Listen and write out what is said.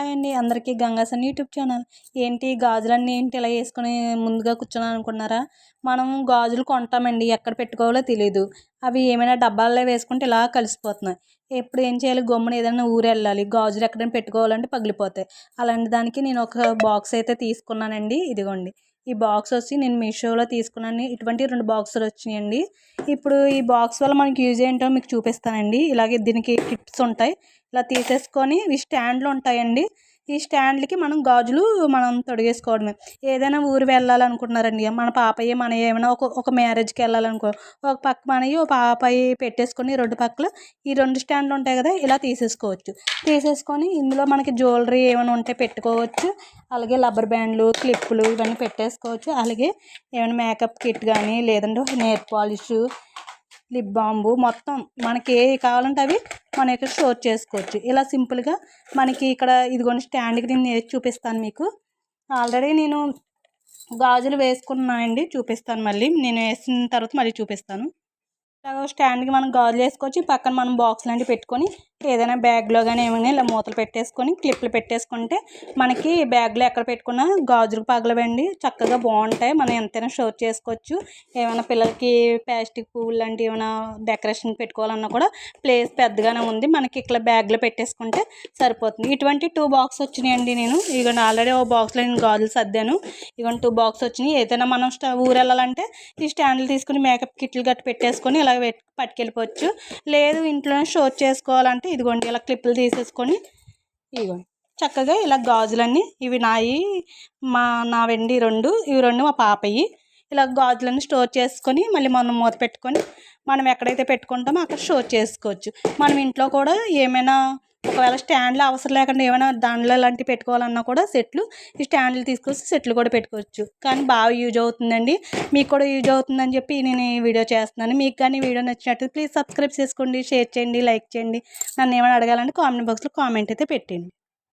Hi అండి అందరికీ Ganga son YouTube channel. ఏంటి గాజులన్నీ ఏంటి ఇలా వేసుకొని ముందుగా కూర్చున్నాను అనుకున్నారా? మనం గాజులు కొంటామండి, ఎక్కడ పెట్టుకోవాలో తెలీదు. అవి ఏమైనా డబ్బాల్లో వేసుకుంటే ఇలా కలిసిపోతున్నాయి. ఎప్పుడు ఏం చేయాలి, గమ్మున ఏదైనా ఊరు వెళ్ళాలి, గాజులు ఎక్కడైనా పెట్టుకోవాలంటే పగిలిపోతాయి. అలాంటి దానికి నేను ఒక బాక్స్ అయితే తీసుకున్నానండి. ఇదిగోండి, ఈ బాక్స్ వచ్చి నేను మీషోలో తీసుకున్నాను. ఇటువంటి 2 బాక్సులు వచ్చినాయండి. ఇప్పుడు ఈ బాక్స్ వల్ల మనకి యూజ్ ఏంటో మీకు చూపిస్తానండి. ఇలాగే దీనికి టిప్స్ ఉంటాయి. ఇలా తీసేసుకొని ఇవి స్టాండ్లు ఉంటాయండి. ఈ స్టాండ్లకి మనం తొడిగేసుకోవడమే. ఏదైనా ఊరు వెళ్ళాలనుకుంటున్నారండి, మన పాపయ్య మనయ్య ఏమైనా ఒక మ్యారేజ్కి వెళ్ళాలనుకో, ఒక పక్క మనయ్య ఒక పాపయ్య పెట్టేసుకొని 2 పక్కల ఈ 2 స్టాండ్లు ఉంటాయి కదా, ఇలా తీసేసుకోవచ్చు. తీసేసుకొని ఇందులో మనకి జ్యువెలరీ ఏమైనా ఉంటే పెట్టుకోవచ్చు. అలాగే రబ్బర్ బ్యాండ్లు, క్లిప్పులు ఇవన్నీ పెట్టేసుకోవచ్చు. అలాగే ఏమైనా మేకప్ కిట్ కానీ, లేదంటే నెయిల్ పాలిష్, లిప్ బాంబు, మొత్తం మనకి ఏవి కావాలంటే అవి మన ఇక్కడ స్టోర్ చేసుకోవచ్చు. ఇలా సింపుల్గా మనకి ఇక్కడ ఇదిగోండి స్టాండ్కి నేను వేసి చూపిస్తాను మీకు. ఆల్రెడీ నేను గాజులు వేసుకున్నానండి, చూపిస్తాను మళ్ళీ. నేను వేసిన తర్వాత మళ్ళీ చూపిస్తాను. స్టాండ్కి మనం గాజులు వేసుకోవచ్చు. పక్కన మనం బాక్స్ లాంటివి పెట్టుకొని ఏదైనా బ్యాగ్లో కానీ ఏమైనా ఇలా మూతలు పెట్టేసుకొని క్లిప్లు పెట్టేసుకుంటే మనకి బ్యాగ్లో ఎక్కడ పెట్టుకున్నా గాజులు పగలవండి, చక్కగా బాగుంటాయి. మనం ఎంతైనా స్టోర్ చేసుకోవచ్చు. ఏమైనా పిల్లలకి ప్లాస్టిక్ పువ్వులు లాంటివి ఏమైనా డెకరేషన్ పెట్టుకోవాలన్నా కూడా ప్లేస్ పెద్దగానే ఉంది. మనకి ఇక్కడ బ్యాగ్లో పెట్టేసుకుంటే సరిపోతుంది. ఇటువంటి 2 బాక్స్ వచ్చినాయండి. నేను ఇదిగోండి ఆల్రెడీ ఓ బాక్స్లో నేను గాజులు సర్దాను. ఇదిగోండి 2 బాక్స్ వచ్చినాయి. ఏదైనా మనం ఊరు వెళ్ళాలంటే ఈ స్టాండ్లు తీసుకుని మేకప్ కిట్లు గట్టి పెట్టేసుకొని ఇలా పట్టుకెళ్ళిపోవచ్చు. లేదు ఇంట్లోనే స్టోర్ చేసుకోవాలంటే ఇదిగోండి ఇలా క్లిప్పులు తీసేసుకొని ఇదిగోండి చక్కగా ఇలా గాజులన్నీ ఇవి నావండి 2, ఇవి 2 మా పాపయ్యి. ఇలా గాజులన్నీ స్టోర్ చేసుకొని మళ్ళీ మనం మూత పెట్టుకొని మనం ఎక్కడైతే పెట్టుకుంటామో అక్కడ స్టోర్ చేసుకోవచ్చు. మనం ఇంట్లో కూడా ఏమైనా ఒకవేళ స్టాండ్లు అవసరం లేకుండా ఏమైనా దాంట్లో లాంటివి పెట్టుకోవాలన్నా కూడా సెట్లు, ఈ స్టాండ్లు తీసుకొచ్చి సెట్లు కూడా పెట్టుకోవచ్చు. కానీ బాగా యూజ్ అవుతుందండి, మీకు కూడా యూజ్ అవుతుందని చెప్పి నేను ఈ వీడియో చేస్తున్నాను. మీకు కానీ వీడియో నచ్చినట్టు ప్లీజ్ సబ్స్క్రైబ్ చేసుకోండి, షేర్ చేయండి, లైక్ చేయండి. నన్ను ఏమైనా అడగాలంటే కామెంట్ బాక్స్లో కామెంట్ అయితే పెట్టండి.